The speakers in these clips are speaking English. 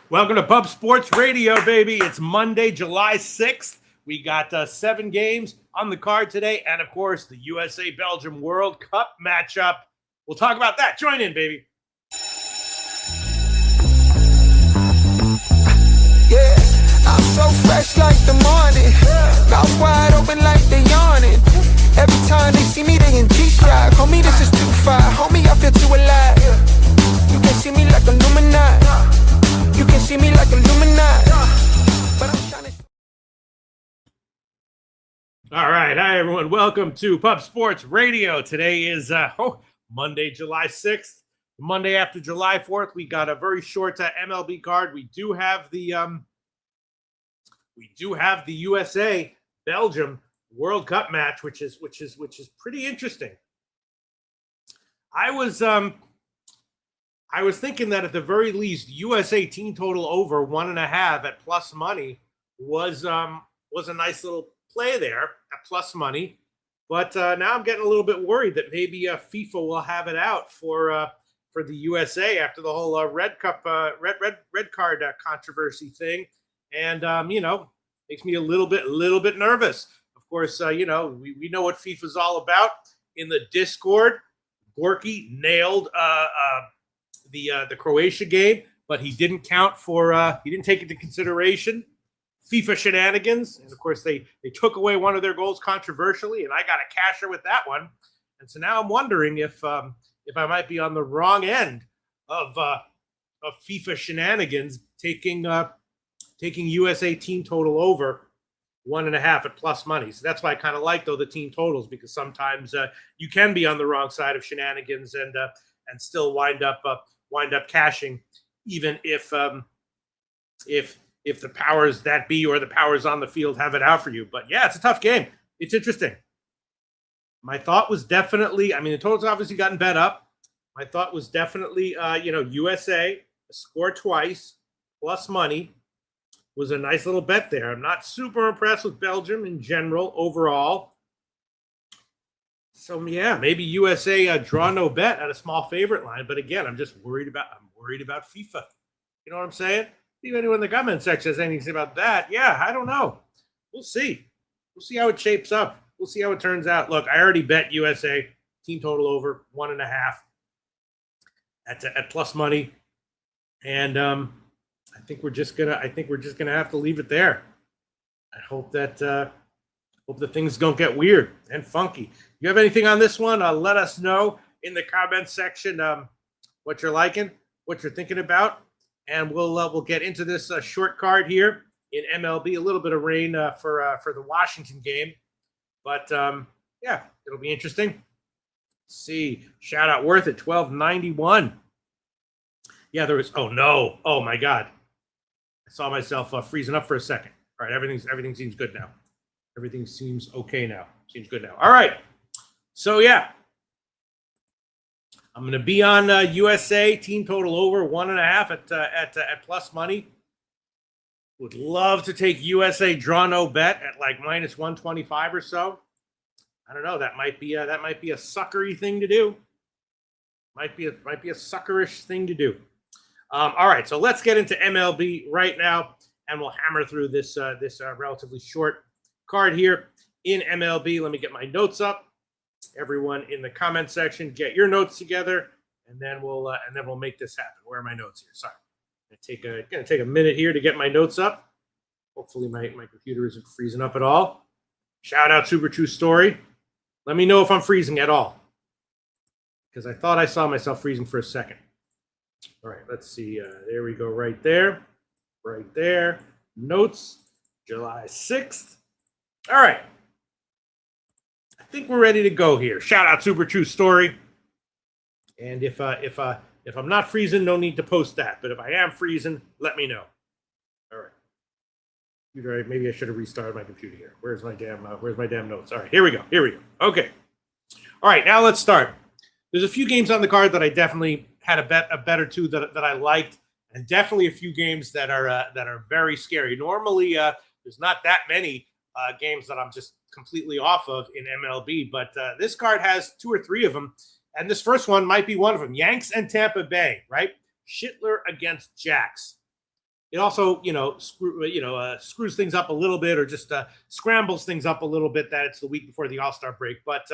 Welcome to Pub Sports Radio, baby. It's Monday, July 6th. We got 7 games on the card today, and of course, the USA-Belgium World Cup matchup. We'll talk about that. Join in, baby. Yeah, I'm so fresh like the morning. Mouth wide open like they yawning. Every time they see me, they in G-Stride. Homie, this is too far. Homie, I feel too alive. You can see me like Illuminati. You can see me like Illuminati. But I'm trying to... All right. Hi, everyone. Welcome to Pub Sports Radio. Today is Monday, July 6th. Monday after July 4th. We got a very short MLB card. We do have the USA-Belgium World Cup match, which is pretty interesting. I was thinking that at the very least, USA team total over 1.5 at plus money was a nice little play there at plus money. But now I'm getting a little bit worried that maybe FIFA will have it out for the USA after the whole red card controversy thing, and makes me a little bit nervous. Of course, we know what FIFA's all about. In the Discord, Gorky nailed the Croatia game, but he didn't count for he didn't take into consideration FIFA shenanigans, and of course they took away one of their goals controversially, and I got a casher with that one, and so now I'm wondering if I might be on the wrong end of FIFA shenanigans, taking USA team total over 1.5 at plus money. So that's why I kind of like the team totals, because sometimes you can be on the wrong side of shenanigans and still wind up cashing, even if the powers that be or the powers on the field have it out for you. But yeah, it's a tough game. It's interesting. My thought was definitely, the total's obviously gotten bet up. My thought was definitely, USA score twice plus money was a nice little bet there. I'm not super impressed with Belgium in general overall. So yeah, maybe USA draw no bet at a small favorite line. But again, I'm worried about FIFA. You know what I'm saying? If anyone in the comment section has anything to say about that, yeah, I don't know. We'll see. We'll see how it shapes up. We'll see how it turns out. Look, I already bet USA team total over 1.5 at plus money, and I think we're just gonna have to leave it there. I hope that things don't get weird and funky. You have anything on this one? Let us know in the comments section what you're liking, what you're thinking about, and we'll get into this short card here in MLB. A little bit of rain for the Washington game, but yeah, it'll be interesting. Let's see, shout out worth it, 1291. Yeah, there was. Oh no! Oh my God! I saw myself freezing up for a second. All right, everything seems good now. Everything seems okay now. Seems good now. All right. So yeah, I'm going to be on USA team total over 1.5 at plus money. Would love to take USA draw no bet at like minus 125 or so. I don't know. That might be a suckery thing to do. Might be a suckerish thing to do. All right, so let's get into MLB right now, and we'll hammer through this relatively short card here in MLB. Let me get my notes up. Everyone in the comment section, get your notes together, and then we'll make this happen. Where are my notes here? Sorry, gonna take a minute here to get my notes up. Hopefully my computer isn't freezing up at all. Shout out Super True Story. Let me know if I'm freezing at all, because I thought I saw myself freezing for a second. All right, let's see. There we go, right there. Notes, July 6th. All right. I think we're ready to go here. Shout out Super True Story. And if I'm not freezing, no need to post that. But if I am freezing, let me know. All right. Maybe I should have restarted my computer here. Where's my damn notes? All right, here we go. Okay. All right, now let's start. There's a few games on the card that I definitely had a bet or two that I liked, and definitely a few games that are very scary. Normally, there's not that many games that I'm just completely off of in MLB, but this card has 2 or 3 of them, and this first one might be one of them. Yanks and Tampa Bay, right? Schittler against Jax. it also, screws things up a little bit, or just scrambles things up a little bit that it's the week before the All-Star break. But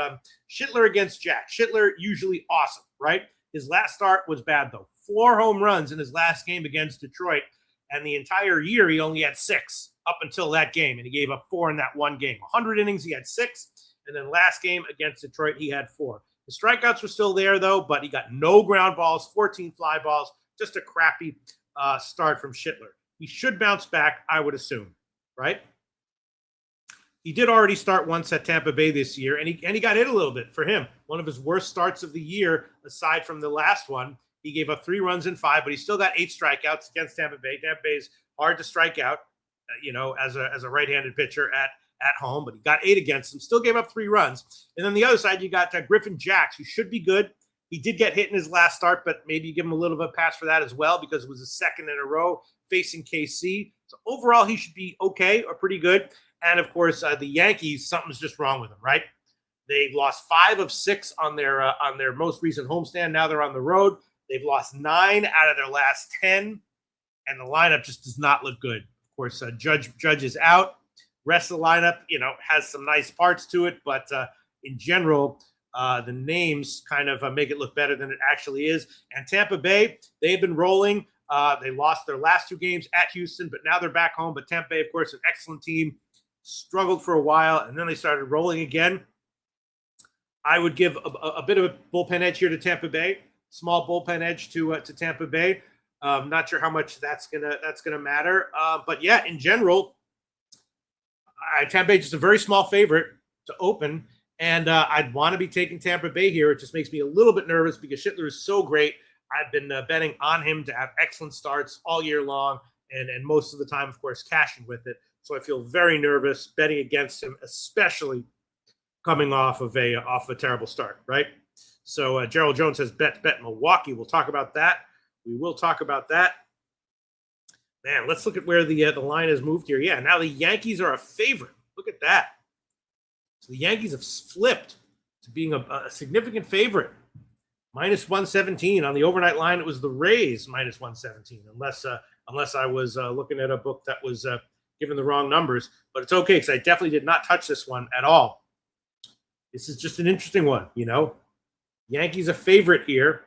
Schittler against Jack. Schittler, usually awesome, right? His last start was bad, though. 4 home runs in his last game against Detroit. And the entire year, he only had 6 up until that game. And he gave up 4 in that one game. 100 innings, he had 6. And then last game against Detroit, he had 4. The strikeouts were still there, though, but he got no ground balls, 14 fly balls, just a crappy start from Schittler. He should bounce back, I would assume, right? He did already start once at Tampa Bay this year, and he got hit a little bit for him. One of his worst starts of the year, aside from the last one. He gave up 3 runs in 5, but he still got 8 strikeouts against Tampa Bay. Tampa Bay is hard to strike out, as a right-handed pitcher at home, but he got 8 against him. Still gave up 3 runs. And then the other side, you got Griffin Jax, who should be good. He did get hit in his last start, but maybe you give him a little bit of a pass for that as well, because it was his second in a row facing KC. So overall, he should be okay or pretty good. And of course, the Yankees, something's just wrong with them, right? They've lost 5 of 6 on their most recent homestand. Now they're on the road. They've lost 9 out of their last 10, and the lineup just does not look good. Of course, Judge is out. Rest of the lineup, has some nice parts to it, but in general, the names kind of make it look better than it actually is. And Tampa Bay, they've been rolling. They lost their last 2 games at Houston, but now they're back home. But Tampa Bay, of course, an excellent team. Struggled for a while, and then they started rolling again. I would give a bit of a bullpen edge here to Tampa Bay. Small bullpen edge to Tampa Bay. Not sure how much that's gonna matter. But yeah, in general, Tampa Bay just a very small favorite to open, and I'd want to be taking Tampa Bay here. It just makes me a little bit nervous because Schittler is so great. I've been betting on him to have excellent starts all year long, and most of the time, of course, cashing with it. So I feel very nervous betting against him, especially coming off of a terrible start, right? So Gerald Jones says bet Milwaukee. We'll talk about that. We will talk about that. Man, let's look at where the line has moved here. Yeah, now the Yankees are a favorite. Look at that. So the Yankees have flipped to being a significant favorite. Minus 117 on the overnight line. It was the Rays minus 117, unless I was looking at a book that was given the wrong numbers. But it's okay because I definitely did not touch this one at all. This is just an interesting one, Yankees a favorite here.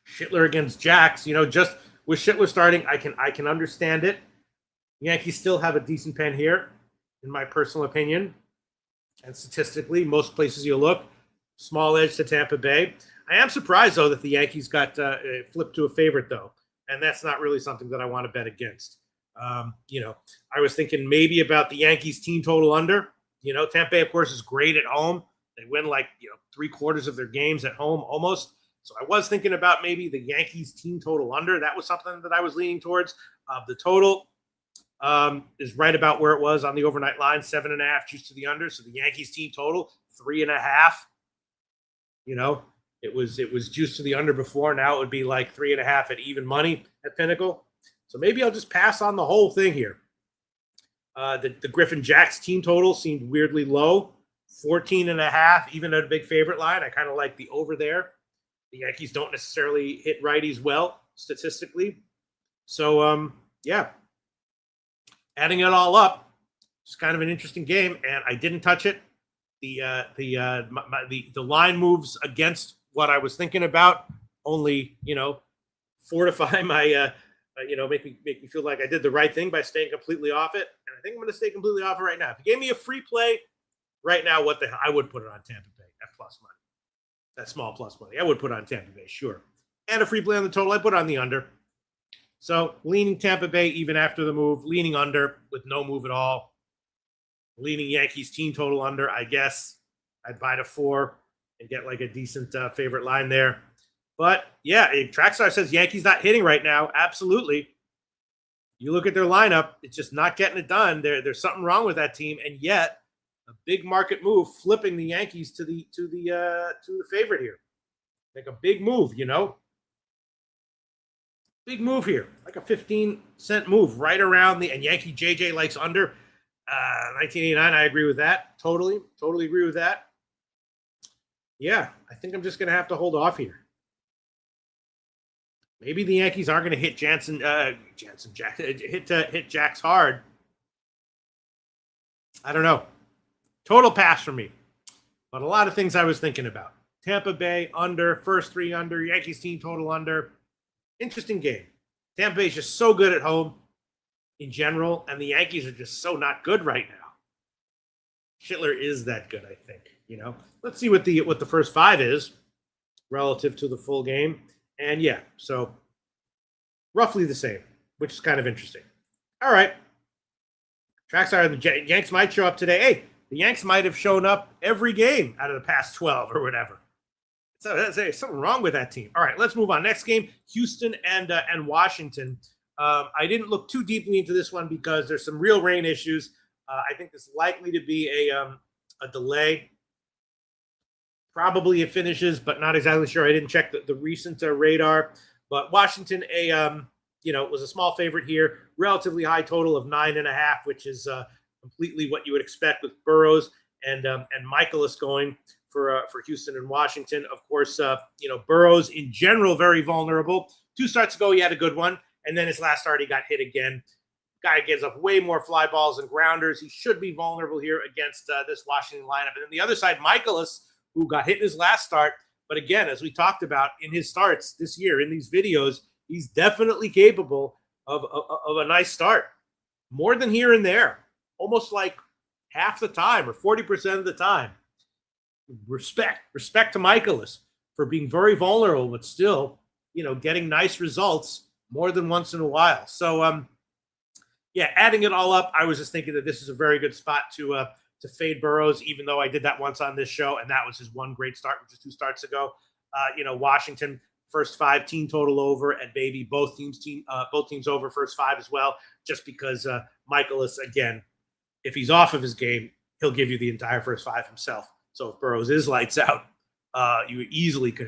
Schittler against Jax, just with Schittler starting, I can understand it. Yankees still have a decent pen here, in my personal opinion. And statistically, most places you look, small edge to Tampa Bay. I am surprised, though, that the Yankees got flipped to a favorite, though. And that's not really something that I want to bet against. I was thinking maybe about the Yankees team total under. Tampa Bay, of course, is great at home. They win 3/4 of their games at home almost. So I was thinking about maybe the Yankees team total under. That was something that I was leaning towards. The total is right about where it was on the overnight line, 7.5 juice to the under. So the Yankees team total 3.5. It was juiced to the under before. Now it would be like 3.5 at even money at Pinnacle. So maybe I'll just pass on the whole thing here. The Griffin Jax team total seemed weirdly low, 14.5, even at a big favorite line. I kind of like the over there. The Yankees don't necessarily hit righties well statistically. So, yeah, adding it all up, it's kind of an interesting game, and I didn't touch it. The line moves against what I was thinking about. Only fortify my make me feel like I did the right thing by staying completely off it. And I think I'm going to stay completely off it right now. If you gave me a free play right now, what the hell? I would put it on Tampa Bay at plus money. That small plus money. I would put on Tampa Bay, sure. And a free play on the total, I put on the under. So leaning Tampa Bay even after the move, leaning under with no move at all. Leaning Yankees team total under, I guess. I'd buy to 4 and get like a decent favorite line there. But yeah, Trackstar says Yankees not hitting right now. Absolutely. You look at their lineup, it's just not getting it done. There's something wrong with that team, and yet a big market move, flipping the Yankees to the favorite here. Like a big move, Big move here, like a 15-cent move right around and Yankee JJ likes under 1989. I agree with that. Totally agree with that. Yeah, I think I'm just going to have to hold off here. maybe the Yankees are going to hit hit Jax hard. I don't know. Total pass for me. But a lot of things I was thinking about. Tampa Bay under, first 3 under, Yankees team total under. Interesting game. Tampa Bay is just so good at home in general, and the Yankees are just so not good right now. Schitler is that good, I think. Let's see what the first 5 is relative to the full game. And yeah, so roughly the same, which is kind of interesting. All right. Tracks are the Yanks might show up today. Hey, the Yanks might have shown up every game out of the past 12 or whatever. So there's something wrong with that team. All right, let's move on. Next game, Houston and Washington. I didn't look too deeply into this one because there's some real rain issues. I think this is likely to be a delay. Probably it finishes, but not exactly sure. I didn't check the recent radar. But Washington, was a small favorite here. Relatively high total of 9.5, which is completely what you would expect with Burrows and Michaelis going for Houston and Washington. Of course, Burrows in general very vulnerable. 2 starts ago he had a good one, and then his last start he got hit again. Guy gives up way more fly balls and grounders. He should be vulnerable here against this Washington lineup. And then the other side, Michaelis, who got hit in his last start. But again, as we talked about in his starts this year in these videos, he's definitely capable of a nice start. More than here and there. Almost like half the time or 40% of the time. Respect to Michaelis for being very vulnerable, but still, getting nice results more than once in a while. So, adding it all up, I was just thinking that this is a very good spot to fade Burrows, even though I did that once on this show, and that was his one great start, which was 2 starts ago. Washington first 5 team total over, and maybe both teams over first 5 as well, just because Michaelis, again, if he's off of his game, he'll give you the entire first 5 himself. So if Burrows is lights out, you easily could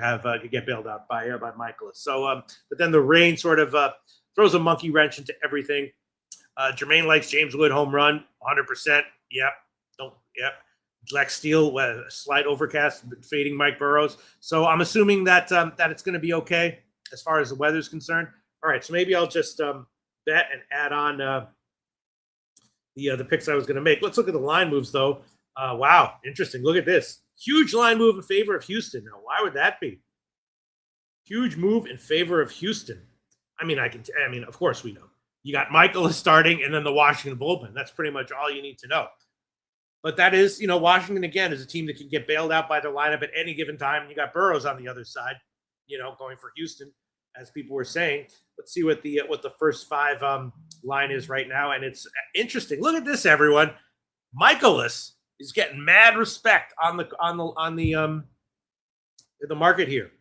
get bailed out by Michaelis. So, but then the rain sort of throws a monkey wrench into everything. Jermaine likes James Wood home run, 100%. Yep. Lex Steele, slight overcast, fading Mike Burrows. So I'm assuming that it's going to be okay as far as the weather's concerned. All right, so maybe I'll just bet and add on the picks I was going to make. Let's look at the line moves, though. Wow, interesting. Look at this. Huge line move in favor of Houston. Now, why would that be? Huge move in favor of Houston. Of course we know. You got Michaelis starting and then the Washington bullpen. That's pretty much all you need to know. But that is, Washington, again, is a team that can get bailed out by their lineup at any given time. And you got Burrows on the other side, going for Houston, as people were saying. Let's see what the first 5 line is right now. And it's interesting. Look at this, everyone. Michaelis is getting mad respect on the market here.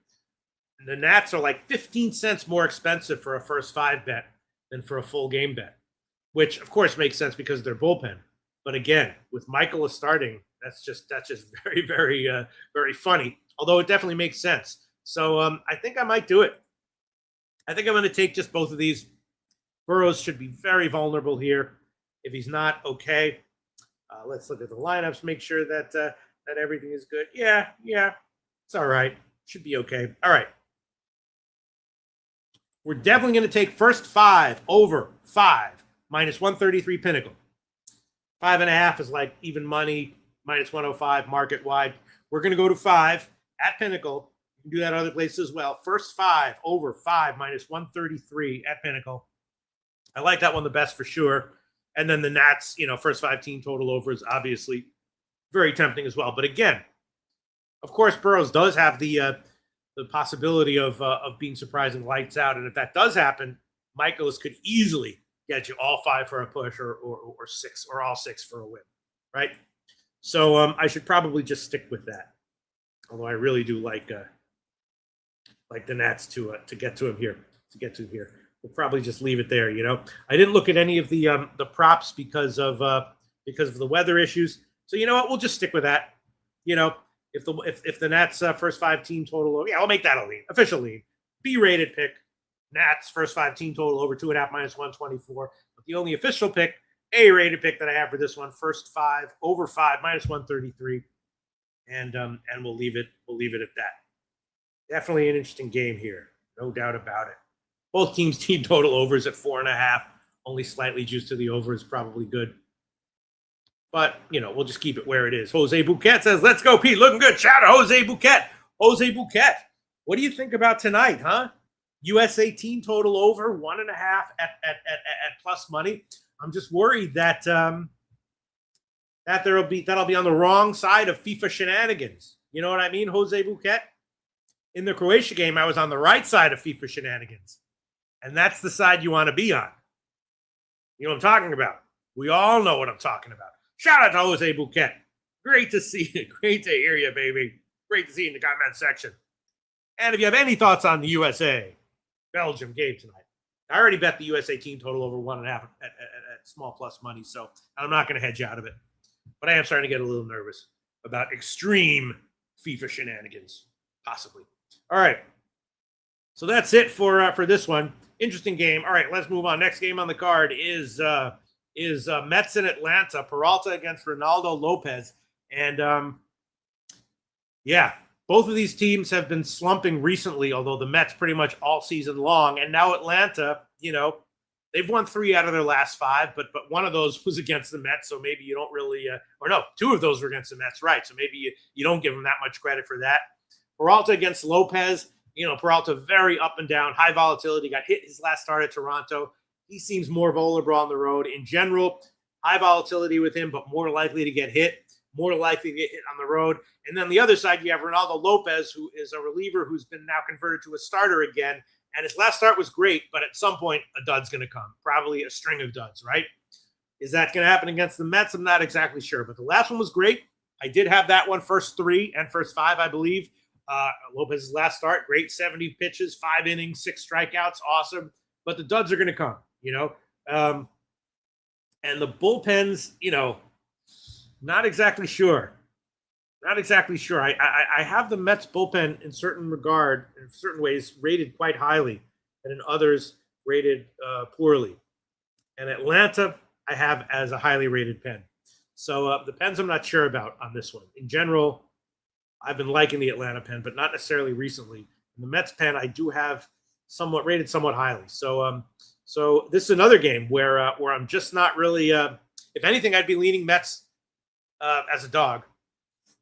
And the Nats are like 15 cents more expensive for a first 5 bet than for a full game bet, which of course makes sense because of their bullpen. But again, with Michaelis starting, that's just very, very, very funny. Although it definitely makes sense. So I think I might do it. I think I'm going to take just both of these. Burrows should be very vulnerable here. If he's not, okay. Let's look at the lineups. Make sure that everything is good. Yeah, it's all right. Should be okay. All right. We're definitely going to take first 5 over 5 minus 133 Pinnacle. 5.5 is like even money, minus 105 market wide. We're going to go to 5 at Pinnacle. You can do that other places as well. First 5 over 5 minus 133 at Pinnacle. I like that one the best for sure. And then the Nats, first 5 team total over is obviously very tempting as well. But again, of course, Burrows does have the possibility of being surprising lights out. And if that does happen, Michaelis could easily get you all 5 for a push or 6 or all 6 for a win, right? So I should probably just stick with that. Although I really do like the Nats to get to him here. We'll probably just leave it there. I didn't look at any of the props because of the weather issues. So you know what? We'll just stick with that. If the Nats first 5 team total, I'll make that a lead, official lead, B-rated pick. Nats first 5 team total over 2.5 minus 124. But the only official pick, A-rated pick that I have for this one, first 5 over 5 minus 133, and we'll leave it at that. Definitely an interesting game here, no doubt about it. Both teams' team total overs at 4.5. Only slightly juiced to the over is probably good. But, we'll just keep it where it is. Jose Bouquet says, let's go, Pete. Looking good. Shout out Jose Bouquet. Jose Bouquet. What do you think about tonight, huh? USA team total over 1.5 at plus money. I'm just worried that that'll be on the wrong side of FIFA shenanigans. You know what I mean, Jose Bouquet? In the Croatia game, I was on the right side of FIFA shenanigans. And that's the side you want to be on. You know what I'm talking about? We all know what I'm talking about. Shout out to Jose Bouquet. Great to see you. Great to hear you, baby. Great to see you in the comment section. And if you have any thoughts on the USA Belgium game tonight, I already bet the USA team total over 1.5 at small plus money, so I'm not going to hedge out of it. But I am starting to get a little nervous about extreme FIFA shenanigans, possibly. All right. So that's it for this one. Interesting game. All right, let's move on. Next game on the card is Mets in Atlanta. Peralta against Ronaldo Lopez. And, both of these teams have been slumping recently, although the Mets pretty much all season long. And now Atlanta, they've won 3 out of their last 5, but one of those was against the Mets, so maybe you don't really or no, 2 of those were against the Mets, right? So maybe you don't give them that much credit for that. Peralta against Lopez. Peralta very up and down, high volatility, got hit his last start at Toronto. He seems more vulnerable on the road. In general, high volatility with him, but more likely to get hit, more likely to get hit on the road. And then the other side, you have Ronaldo Lopez, who is a reliever who's been now converted to a starter again. And his last start was great, but at some point, a dud's going to come. Probably a string of duds, right? Is that going to happen against the Mets? I'm not exactly sure. But the last one was great. I did have that one first 3 and first 5, I believe. Lopez's last start, great 70 pitches, 5 innings, 6 strikeouts, awesome. But the duds are going to come, and the bullpens, not exactly sure. Not exactly sure. I have the Mets bullpen in certain ways rated quite highly, and in others rated poorly. And Atlanta, I have as a highly rated pen. So the pens I'm not sure about on this one. In general, I've been liking the Atlanta pen, but not necessarily recently. And the Mets pen, I do have rated somewhat highly. So so this is another game where I'm just not really. If anything, I'd be leaning Mets as a dog.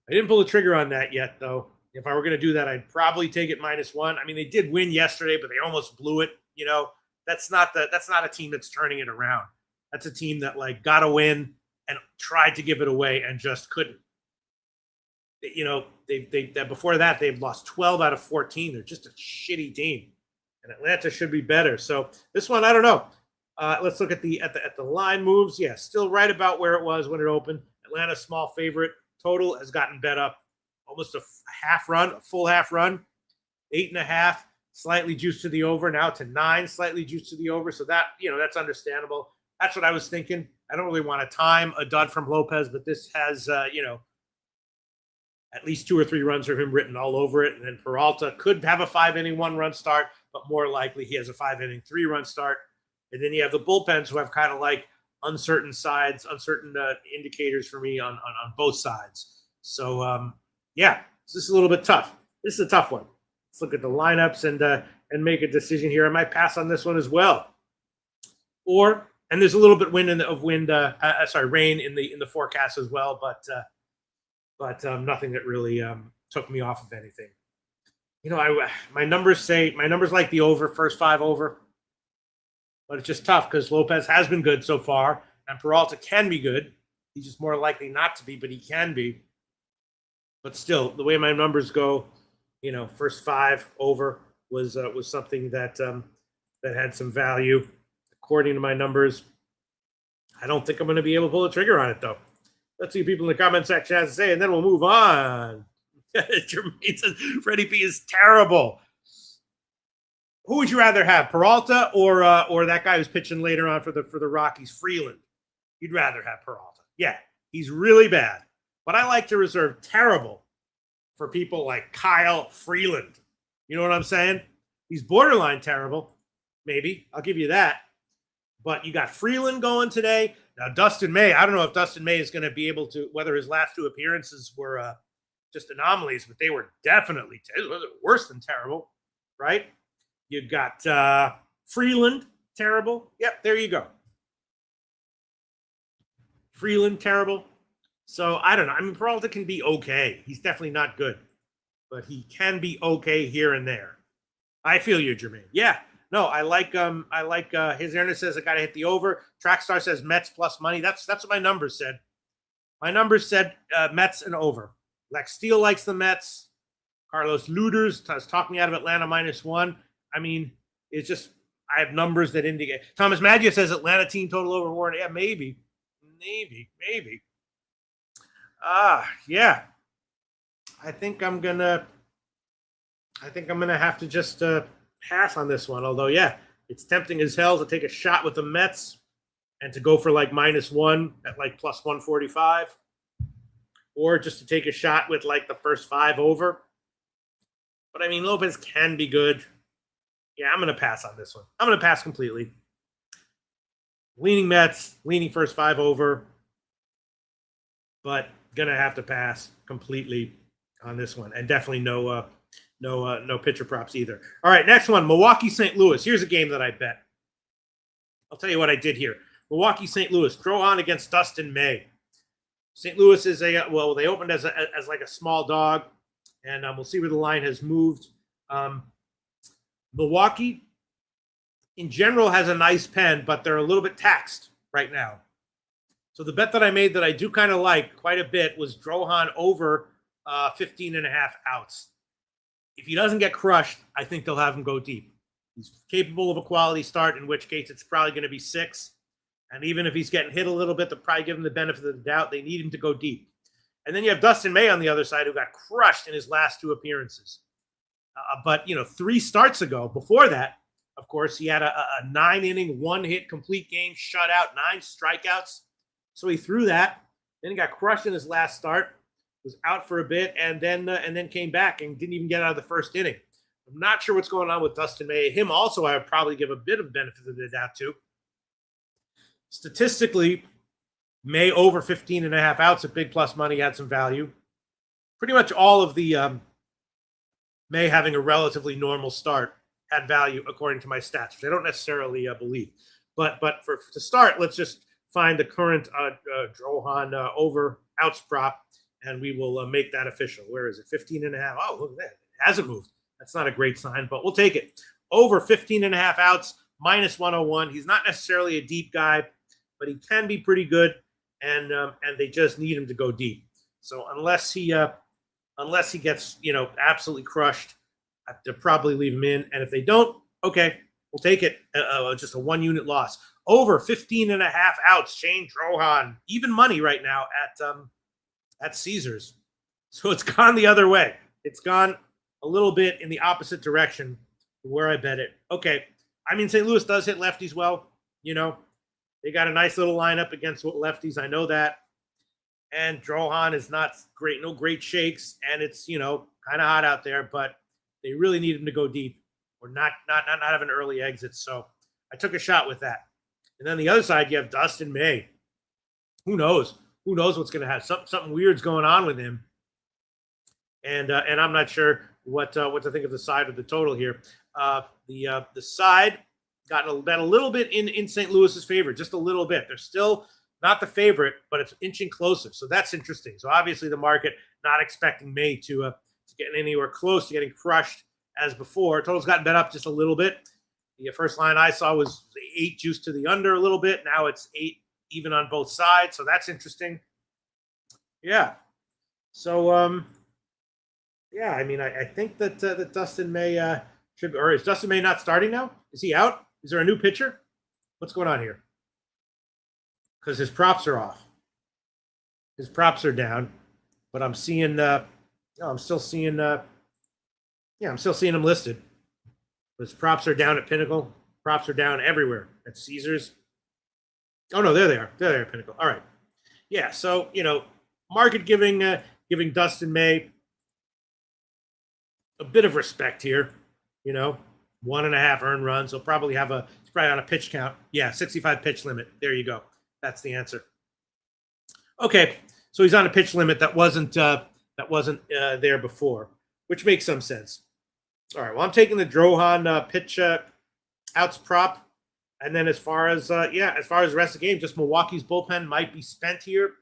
I didn't pull the trigger on that yet, though. If I were going to do that, I'd probably take it -1. I mean, they did win yesterday, but they almost blew it. That's not a team that's turning it around. That's a team that got a win and tried to give it away and just couldn't. Before that, they've lost 12 out of 14. They're just a shitty team, and Atlanta should be better. So this one, I don't know. Let's look at the line moves. Yeah, still right about where it was when it opened. Atlanta small favorite. Total has gotten bet up almost a full half run. 8.5, slightly juiced to the over. Now to 9, slightly juiced to the over. So that that's understandable. That's what I was thinking. I don't really want to time a dud from Lopez, but this has at least 2 or 3 runs from him written all over it. And then Peralta could have a 5-inning 1-run start, but more likely he has a 5-inning 3-run start. And then you have the bullpens who have kind of uncertain sides, uncertain indicators for me on both sides. So, this is a little bit tough. This is a tough one. Let's look at the lineups and make a decision here. I might pass on this one as well. And there's a little bit rain in the forecast as well, but nothing that really took me off of anything. My numbers like the over, first 5 over. But it's just tough because Lopez has been good so far, and Peralta can be good. He's just more likely not to be, but he can be. But still, the way my numbers go, first 5 over was something that had some value. According to my numbers, I don't think I'm going to be able to pull the trigger on it, though. Let's see what people in the comment section has to say, and then we'll move on. Jermaine says Freddie P is terrible. Who would you rather have, Peralta or that guy who's pitching later on for the Rockies, Freeland? You'd rather have Peralta. Yeah, he's really bad. But I like to reserve terrible for people like Kyle Freeland. You know what I'm saying? He's borderline terrible, maybe. I'll give you that. But you got Freeland going today. Now, Dustin May, I don't know if Dustin May is going to be able to, whether his last 2 appearances were just anomalies, but they were definitely worse than terrible, right? You got Freeland, terrible. Yep, there you go. Freeland, terrible. So I don't know. I mean, Peralta can be okay. He's definitely not good, but he can be okay here and there. I feel you, Jermaine. Yeah. No, I like his earnest says I gotta hit the over. Trackstar says Mets plus money. That's what my numbers said. My numbers said Mets and over. Lex Steele likes the Mets. Carlos Luders was talking out of Atlanta -1. I mean, it's just I have numbers that indicate. Thomas Maggia says Atlanta team total over Warren. Yeah, maybe. Yeah. I think I'm gonna have to just pass on this one. Although, yeah, it's tempting as hell to take a shot with the Mets and to go for like -1 at like plus 145, or just to take a shot with like the first 5 over. But I mean, Lopez can be good. Yeah, I'm going to pass on this one. I'm going to pass completely. Leaning Mets, leaning first 5 over, but going to have to pass completely on this one, and definitely no pitcher props either. All right, next one, Milwaukee, St. Louis. Here's a game that I bet. I'll tell you what I did here. Milwaukee, St. Louis, throw on against Dustin May. St. Louis is they opened as like a small dog, and we'll see where the line has moved. Milwaukee, in general, has a nice pen, but they're a little bit taxed right now. So the bet that I made that I do kind of like quite a bit was Drohan over 15.5 outs. If he doesn't get crushed, I think they'll have him go deep. He's capable of a quality start, in which case it's probably going to be 6. And even if he's getting hit a little bit, they'll probably give him the benefit of the doubt. They need him to go deep. And then you have Dustin May on the other side, who got crushed in his last 2 appearances. But 3 starts ago, before that, of course, he had a 9-inning, 1-hit complete game, shutout, 9 strikeouts. So he threw that. Then he got crushed in his last start, was out for a bit, and then came back and didn't even get out of the first inning. I'm not sure what's going on with Dustin May. Him also, I would probably give a bit of benefit of the doubt to. Statistically, May over 15.5 outs at big plus money had some value. Pretty much all of the May having a relatively normal start had value according to my stats, which I don't necessarily believe. But to start, let's just find the current Drohan over outs prop, and we will make that official. Where is it? 15.5. Oh, look at that. It hasn't moved. That's not a great sign, but we'll take it. Over 15.5 outs, -101. He's not necessarily a deep guy, but he can be pretty good, and they just need him to go deep. So unless he gets absolutely crushed, I have to probably leave him in. And if they don't, okay, we'll take it. Just a 1-unit loss. Over 15.5 outs, Shane Drohan, even money right now at Caesars. So it's gone the other way. It's gone a little bit in the opposite direction from where I bet it. Okay, I mean, St. Louis does hit lefties well. They got a nice little lineup against lefties. I know that. And Drohan is not great, no great shakes, and it's kind of hot out there. But they really need him to go deep, or not have an early exit. So I took a shot with that. And then the other side, you have Dustin May. Who knows? Who knows what's going to happen? Something weird's going on with him. And I'm not sure what to think of the side of the total here. The side got a little bit in St. Louis's favor, just a little bit. They're still not the favorite, but it's inching closer. So that's interesting. So obviously the market not expecting May to get anywhere close to getting crushed as before. Total's gotten bet up just a little bit. The first line I saw was 8 juice to the under a little bit. Now it's 8 even on both sides. So that's interesting. Yeah. So, yeah, I mean, I think that Dustin May should, or is Dustin May not starting now? Is he out? Is there a new pitcher? What's going on here? Because his props are off. His props are down, but I'm seeing. I'm still seeing. I'm still seeing him listed. His props are down at Pinnacle. Props are down everywhere at Caesars. Oh no, there they are. There they are, Pinnacle. All right. Yeah. So market giving Dustin May a bit of respect here. 1.5 earned runs. He'll probably have he's probably on a pitch count. Yeah, 65 pitch limit. There you go. That's the answer. Okay, so he's on a pitch limit that wasn't there before, which makes some sense. All right, well, I'm taking the Drohan outs prop. And then as far as as far as the rest of the game, just Milwaukee's bullpen might be spent here.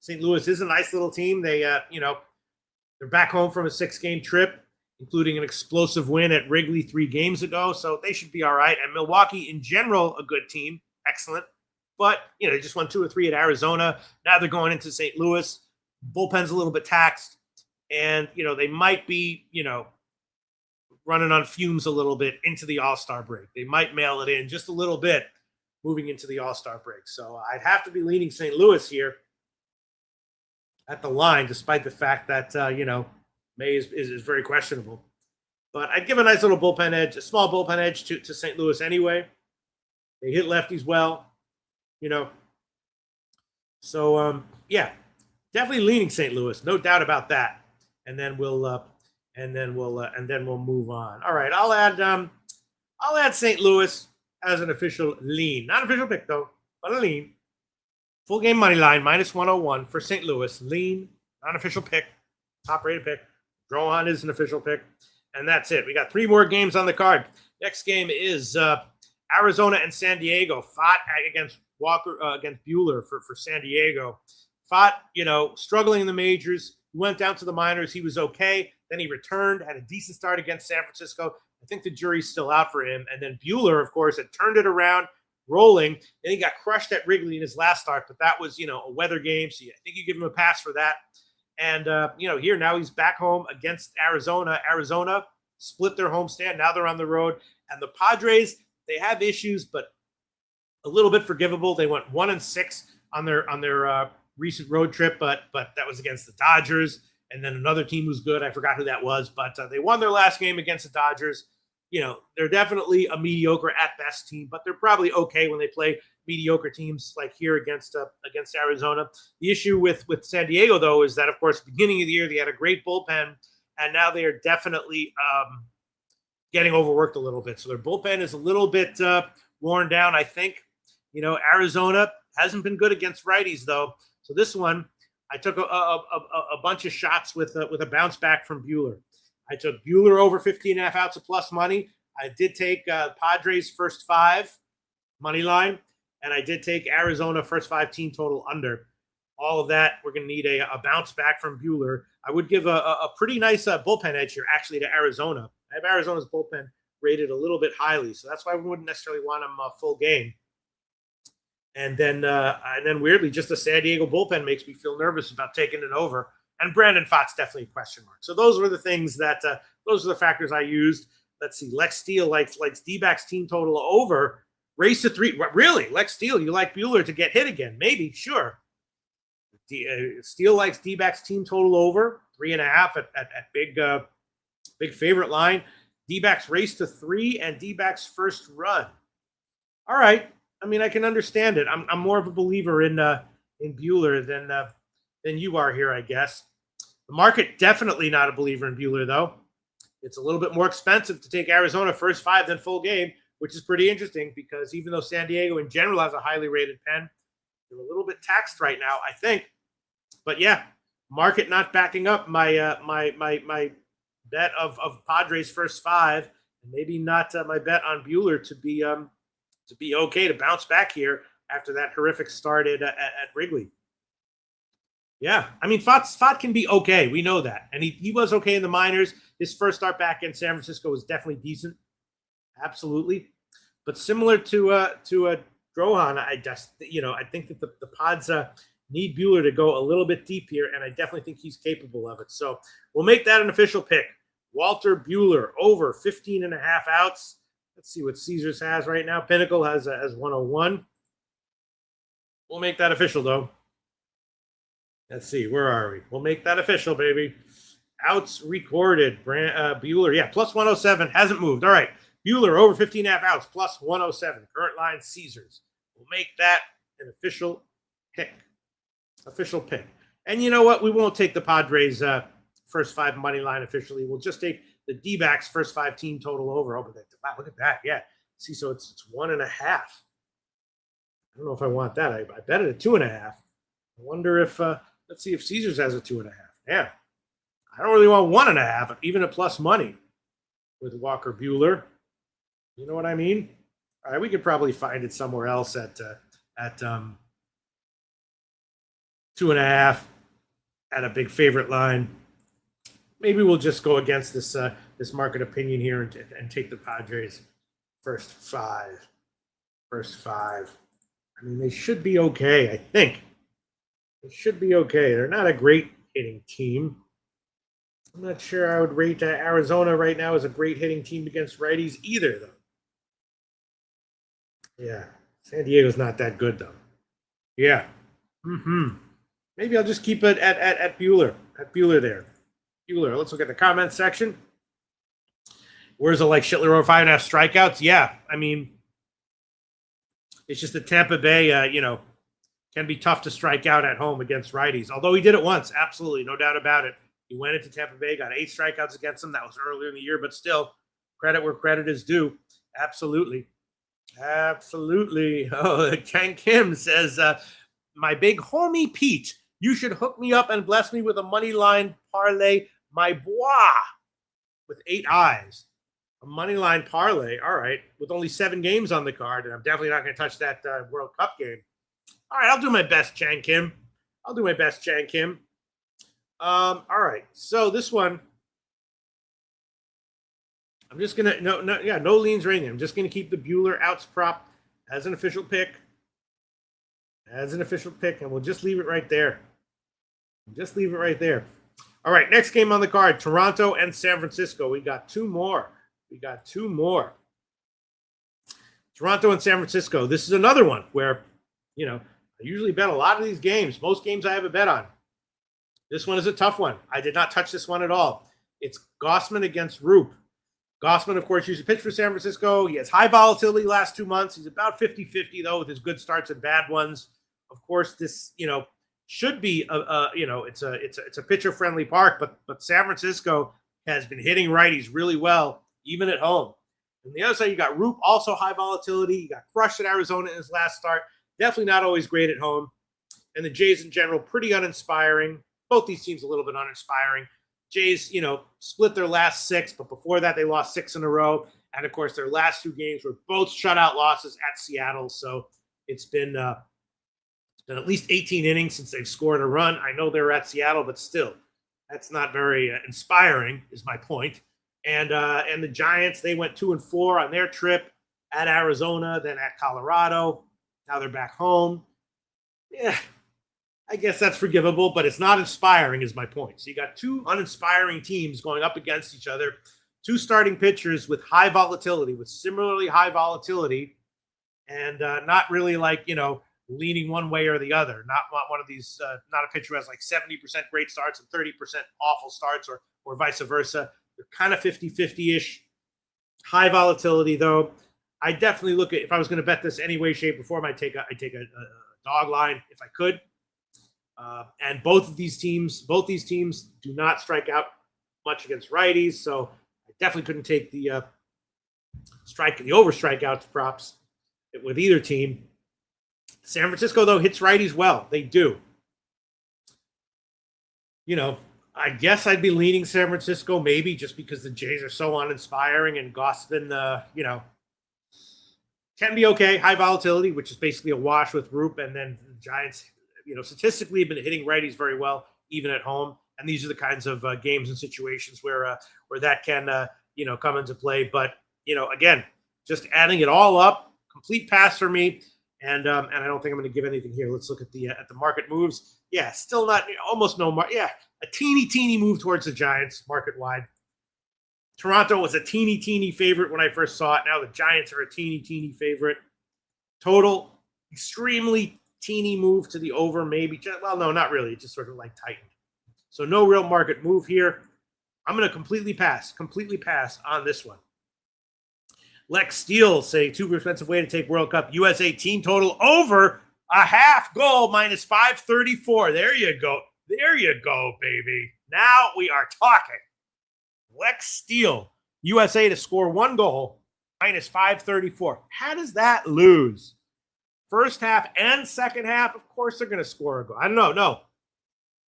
St. Louis is a nice little team. They they're back home from a 6-game trip, including an explosive win at Wrigley 3 games ago. So they should be all right. And Milwaukee in general, a good team, excellent. But they just won 2 or 3 at Arizona. Now they're going into St. Louis. Bullpen's a little bit taxed, and they might be running on fumes a little bit into the All-Star break. They might mail it in just a little bit moving into the All-Star break. So I'd have to be leaning St. Louis here at the line, despite the fact that, May is very questionable. But I'd give a nice little bullpen edge, a small bullpen edge to St. Louis anyway. They hit lefties well, So, definitely leaning St. Louis, no doubt about that. And then we'll move on. All right, I'll add St. Louis as an official lean, not official pick though, but a lean. Full game money line -101 for St. Louis. Lean, not official pick, top rated pick. Drohan is an official pick, and that's it. We got 3 more games on the card. Next game is Arizona and San Diego. Fought against against Buehler for San Diego. Fought, struggling in the majors. He went down to the minors. He was okay. Then he returned, had a decent start against San Francisco. I think the jury's still out for him. And then Buehler, of course, had turned it around, rolling. And he got crushed at Wrigley in his last start, but that was, a weather game. So I think you give him a pass for that. And, here now he's back home against Arizona. Arizona split their homestand. Now they're on the road. And the Padres, they have issues, but a little bit forgivable. They went 1-6 on their recent road trip, but that was against the Dodgers. And then another team who's good. I forgot who that was, but they won their last game against the Dodgers. They're definitely a mediocre at best team, but they're probably okay when they play mediocre teams like here against Arizona. The issue with San Diego, though, is that, of course, beginning of the year, they had a great bullpen, and now they are definitely getting overworked a little bit. So their bullpen is a little bit worn down, I think. Arizona hasn't been good against righties, though. So this one, I took a bunch of shots with a bounce back from Buehler. I took Buehler over 15.5 outs of plus money. I did take Padres first 5 money line, and I did take Arizona first 5 team total under. All of that, we're going to need a bounce back from Buehler. I would give a pretty nice bullpen edge here, actually, to Arizona. I have Arizona's bullpen rated a little bit highly, so that's why we wouldn't necessarily want them full game. And then weirdly, just the San Diego bullpen makes me feel nervous about taking it over. And Brandon Pfaadt's definitely a question mark. So those were the things those are the factors I used. Let's see. Lex Steele likes D-backs team total over. Race to 3. Really? Lex Steele, you like Buehler to get hit again? Maybe, sure. Steele likes D-backs team total over 3.5 at big favorite line. D-backs race to 3 and D-backs first run. All right. I mean, I can understand it. I'm more of a believer in Buehler than you are here, I guess. The market definitely not a believer in Buehler, though. It's a little bit more expensive to take Arizona first 5 than full game, which is pretty interesting because even though San Diego in general has a highly rated pen, they're a little bit taxed right now, I think. But yeah, market not backing up my my bet of Padres first 5, and maybe not my bet on Buehler to be okay to bounce back here after that horrific start at Wrigley. Yeah, I mean, Pfaadt can be okay. We know that. And he was okay in the minors. His first start back in San Francisco was definitely decent. Absolutely. But similar to Drohan, I think that the Pods need Buehler to go a little bit deep here, and I definitely think he's capable of it. So we'll make that an official pick. Walter Buehler over 15.5 outs. Let's see what Caesars has right now. Pinnacle has 101. We'll make that official, though. Let's see. Where are we? We'll make that official, baby. Outs recorded. Buehler, yeah, plus 107. Hasn't moved. All right. Buehler over 15.5 outs, plus 107. Current line, Caesars. We'll make that an official pick. Official pick. And you know what? We won't take the Padres first 5 money line officially. We'll just take the D-backs first 5 team total over. Oh, wow, look at that. Yeah. See, so it's 1.5. I don't know if I want that. I bet it at 2.5. I wonder if let's see if Caesars has a 2.5. Yeah. I don't really want 1.5, even at plus money with Walker Buehler. You know what I mean? All right, we could probably find it somewhere else at 2.5 at a big favorite line. Maybe we'll just go against this this market opinion here and take the Padres first five. I mean, they should be okay. I think they should be okay. They're not a great hitting team. I'm not sure I would rate Arizona right now as a great hitting team against righties either, though. Yeah, San Diego's not that good, though. Yeah. Maybe I'll just keep it at Bueller. At Bueller there. Bueller. Let's look at the comment section. Where's it like Schitler over 5.5 strikeouts? Yeah, I mean, it's just that Tampa Bay, can be tough to strike out at home against righties. Although he did it once, absolutely, no doubt about it. He went into Tampa Bay, got 8 strikeouts against them. That was earlier in the year, but still, credit where credit is due. Absolutely. Oh, Chang Kim says, my big homie Pete, you should hook me up and bless me with a money line parlay, my bois, with 8 eyes. A money line parlay, all right, with only 7 games on the card, and I'm definitely not going to touch that World Cup game. All right, I'll do my best, Chang Kim. All right, so this one, I'm just going to, no leans or anything. I'm just going to keep the Bueller outs prop as an official pick. And we'll just leave it right there. All right, next game on the card, Toronto and San Francisco. We got two more. Toronto and San Francisco. This is another one where, I usually bet a lot of these games. Most games I have a bet on. This one is a tough one. I did not touch this one at all. It's Gausman against Roop. Gausman, of course, used to pitch for San Francisco. He has high volatility last 2 months. He's about 50-50, though, with his good starts and bad ones. Of course, this, should be, it's a pitcher-friendly park, but San Francisco has been hitting righties really well, even at home. On the other side, you got Roop, also high volatility. He got crushed at Arizona in his last start. Definitely not always great at home. And the Jays in general, pretty uninspiring. Both these teams a little bit uninspiring. Jays, split their last 6, but before that they lost 6 in a row. And, of course, their last 2 games were both shutout losses at Seattle. So it's been at least 18 innings since they've scored a run. I know they're at Seattle, but still, that's not very inspiring is my point. And the Giants, they went 2-4 on their trip at Arizona, then at Colorado. Now they're back home. Yeah, I guess that's forgivable, but it's not inspiring is my point. So you got 2 uninspiring teams going up against each other, 2 starting pitchers with high volatility, with similarly high volatility, and not really leaning one way or the other. Not one of these, not a pitcher who has like 70% great starts and 30% awful starts or vice versa. They're kind of 50-50-ish. High volatility, though. I definitely look at, if I was going to bet this any way, shape, or form, I'd take a dog line if I could. And both these teams do not strike out much against righties, so I definitely couldn't take the over strikeouts props with either team. San Francisco, though, hits righties well. They do. I guess I'd be leaning San Francisco maybe just because the Jays are so uninspiring and Gausman, can be okay. High volatility, which is basically a wash with Roop, and then the Giants, statistically have been hitting righties very well, even at home. And these are the kinds of games and situations where that can, come into play. But, again, just adding it all up, complete pass for me. And I don't think I'm going to give anything here. Let's look at the market moves. Yeah, still not almost no market. Yeah, a teeny move towards the Giants market wide. Toronto was a teeny favorite when I first saw it. Now the Giants are a teeny favorite. Total extremely teeny move to the over, maybe. Well, no, not really. It just sort of tightened. So no real market move here. I'm going to completely pass on this one. Lex Steele say too expensive way to take World Cup. USA team total over a half goal minus 534. There you go, baby. Now we are talking. Lex Steele, USA to score 1 goal minus 534. How does that lose? First half and second half, of course they're going to score a goal. I don't know. No,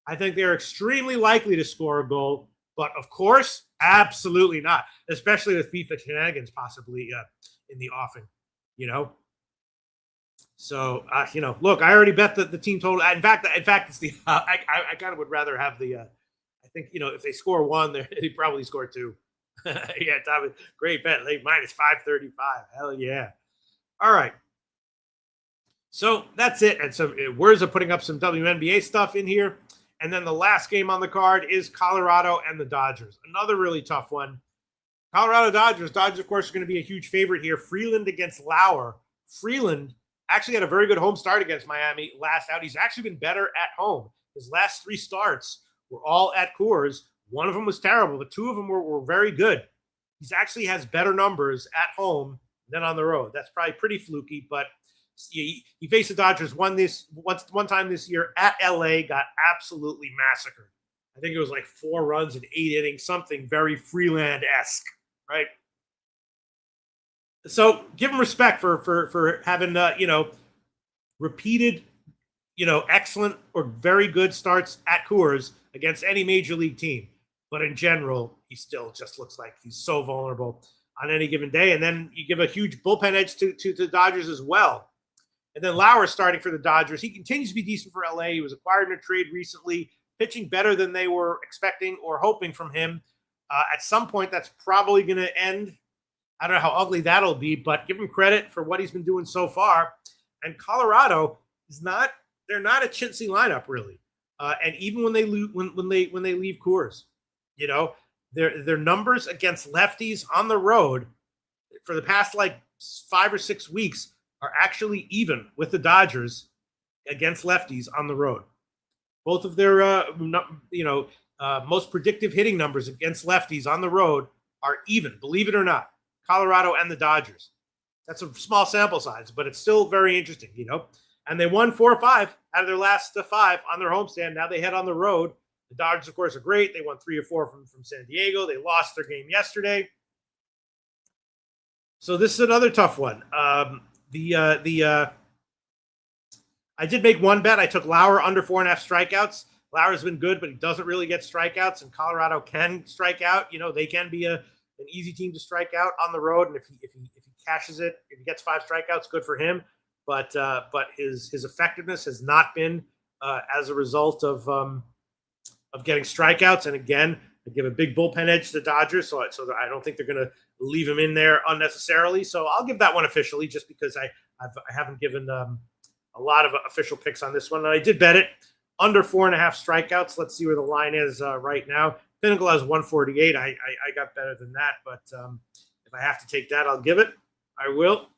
I think they're extremely likely to score a goal. But, of course, absolutely not, especially with FIFA shenanigans possibly in the offing. you know. So, look, I already bet the team total. In fact, it's the I kind of would rather have the. I think if they score one, they probably score two. Yeah, Tommy, great bet. Like minus 535. Hell yeah! All right. So that's it. And so Words are putting up some WNBA stuff in here. And then the last game on the card is Colorado and the Dodgers. Another really tough one. Colorado Dodgers. Dodgers, of course, are going to be a huge favorite here. Freeland against Lauer. Freeland actually had a very good home start against Miami last out. He's actually been better at home. His last 3 starts were all at Coors. One of them was terrible, but 2 of them were very good. He actually has better numbers at home than on the road. That's probably pretty fluky, but he faced the Dodgers one time this year at LA, got absolutely massacred. I think it was like 4 runs in 8 innings, something very Freeland-esque, right? So give him respect for having repeated excellent or very good starts at Coors against any major league team. But in general, he still just looks like he's so vulnerable on any given day. And then you give a huge bullpen edge to the Dodgers as well. And then Lauer starting for the Dodgers. He continues to be decent for LA. He was acquired in a trade recently, pitching better than they were expecting or hoping from him. At some point, that's probably going to end. I don't know how ugly that'll be, but give him credit for what he's been doing so far. And Colorado they're not a chintzy lineup really. And even when they leave Coors, their numbers against lefties on the road for the past like 5 or 6 weeks are actually even with the Dodgers against lefties on the road. Both of their most predictive hitting numbers against lefties on the road are even, believe it or not. Colorado and the Dodgers. That's a small sample size, but it's still very interesting, And they won 4 or 5 out of their last 5 on their homestand. Now they head on the road. The Dodgers, of course, are great. They won 3 or 4 from San Diego. They lost their game yesterday. So this is another tough one. I did make one bet. I took Lauer under 4.5 strikeouts. Lauer's been good, but he doesn't really get strikeouts, and Colorado can strike out. They can be an easy team to strike out on the road, and if he cashes it, if he gets 5 strikeouts, good for him. But his effectiveness has not been as a result of getting strikeouts. And again, I give a big bullpen edge to the Dodgers, so I don't think they're going to leave him in there unnecessarily. So I'll give that one officially, just because I haven't given a lot of official picks on this one. And I did bet it under 4.5 strikeouts. Let's see where the line is right now. Pinnacle has 148. I got better than that, but if I have to take that, I'll give it. I will.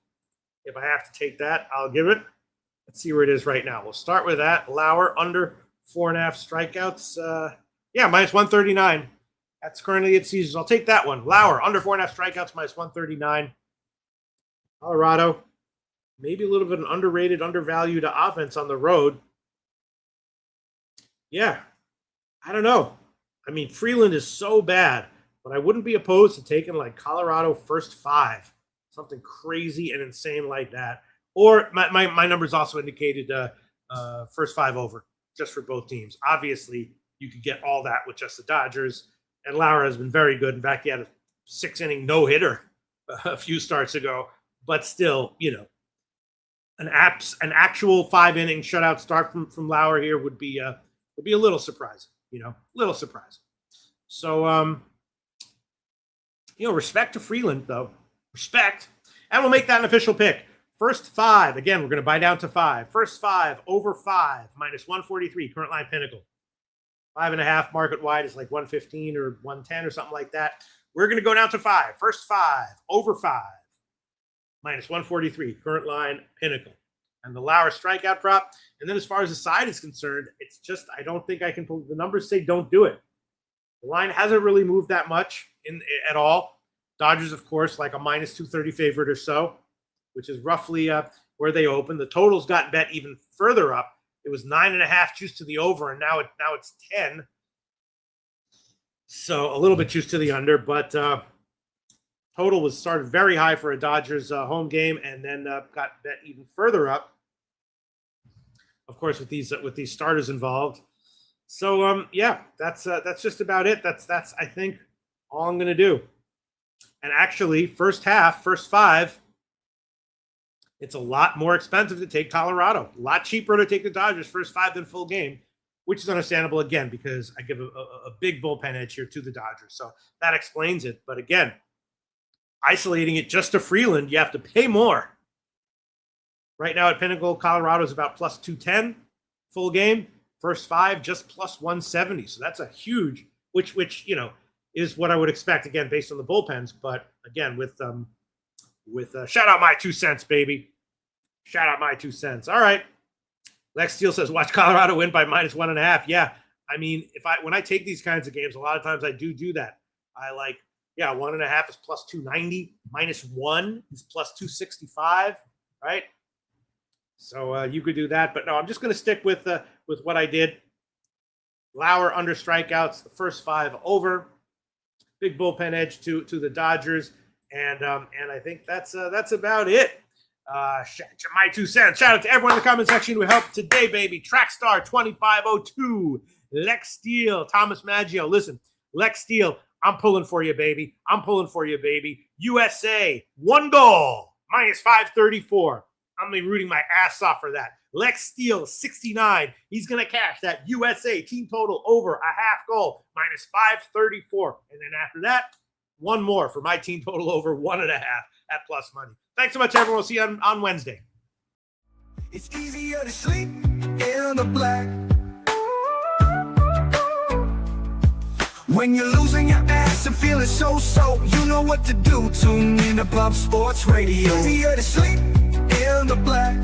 If I have to take that, I'll give it. Let's see where it is right now. We'll start with that. Lauer under 4.5 strikeouts. Minus 139. That's currently at Caesars. I'll take that one. Lauer under 4.5 strikeouts, minus 139. Colorado, maybe a little bit of an underrated, undervalued offense on the road. Yeah, I don't know. I mean, Freeland is so bad, but I wouldn't be opposed to taking like Colorado first 5, something crazy and insane like that. Or my numbers also indicated first 5 over, just for both teams. Obviously, you could get all that with just the Dodgers, and Lauer has been very good. In fact, he had a 6-inning no-hitter a few starts ago, but still, an actual 5-inning shutout start from Lauer here would be a little surprising, little surprising. So, respect to Freeland, though. Respect. And we'll make that an official pick. First 5. Again, we're going to buy down to 5. First 5, over 5, minus 143, current line Pinnacle. 5.5 market wide is like 115 or 110 or something like that. We're going to go down to 5. First 5, over 5, minus 143, current line Pinnacle. And the Lauer strikeout prop. And then as far as the side is concerned, it's just, I don't think I can pull. The numbers say don't do it. The line hasn't really moved that much at all. Dodgers, of course, like a minus 230 favorite or so, which is roughly where they opened. The total's gotten bet even further up. It was 9.5 juice to the over, and now it's 10. So a little bit juice to the under, but total was started very high for a Dodgers home game, and then got bet even further up. Of course, with these starters involved. So that's just about it. That's I think all I'm going to do. And actually, first half, first 5, it's a lot more expensive to take Colorado. A lot cheaper to take the Dodgers first 5 than full game, which is understandable, again, because I give a big bullpen edge here to the Dodgers. So that explains it. But again, isolating it just to Freeland, you have to pay more. Right now at Pinnacle, Colorado is about plus 210 full game. First 5, just plus 170. So that's a huge, which is what I would expect, again, based on the bullpens. But again, with shout out my 2 cents, baby. Shout out my 2 cents. All right. Lex Steele says, watch Colorado win by minus 1.5. Yeah. I mean, when I take these kinds of games, a lot of times I do that. I 1.5 is plus 290. Minus 1 is plus 265. Right. So you could do that. But no, I'm just going to stick with what I did. Lauer under strikeouts, the first 5 over. Big bullpen edge to the Dodgers. And I think that's about it. My 2 cents. Shout out to everyone in the comment section who helped today, baby. Trackstar 2502, Lex Steele, Thomas Maggio. Listen, Lex Steele, I'm pulling for you, baby. I'm pulling for you, baby. USA, 1 goal, minus 534. I'm going to be rooting my ass off for that. Lex Steele, 69. He's going to cash that USA team total over a half goal, minus 534. And then after that, 1 more for my team total over 1.5 at plus money. Thanks so much, everyone. We'll see you on Wednesday. It's easier to sleep in the black when you're losing your ass and feeling so. You know what to do. Tune in to Pop Sports Radio. Easier to sleep in the black.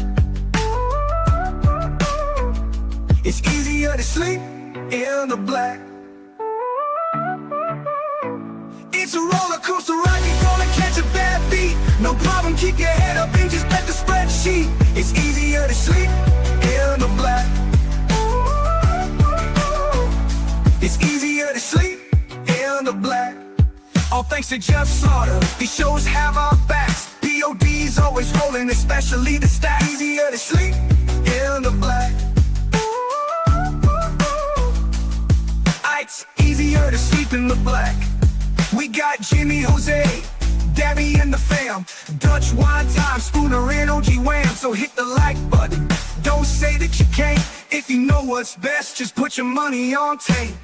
It's easier to sleep in the black. It's a roller coaster ride, you're gonna catch a bad beat. No problem, keep your head up and just bet the spreadsheet. It's easier to sleep in the black. It's easier to sleep in the black. All thanks to Jeff Slaughter, these shows have our backs. POD's always rolling, especially the stats. Easier to sleep in the black. It's easier to sleep in the black. We got Jimmy, Jose, Dabby and the fam. Dutch wine time, Spooner and OG Wham. So hit the like button, don't say that you can't. If you know what's best, just put your money on tape.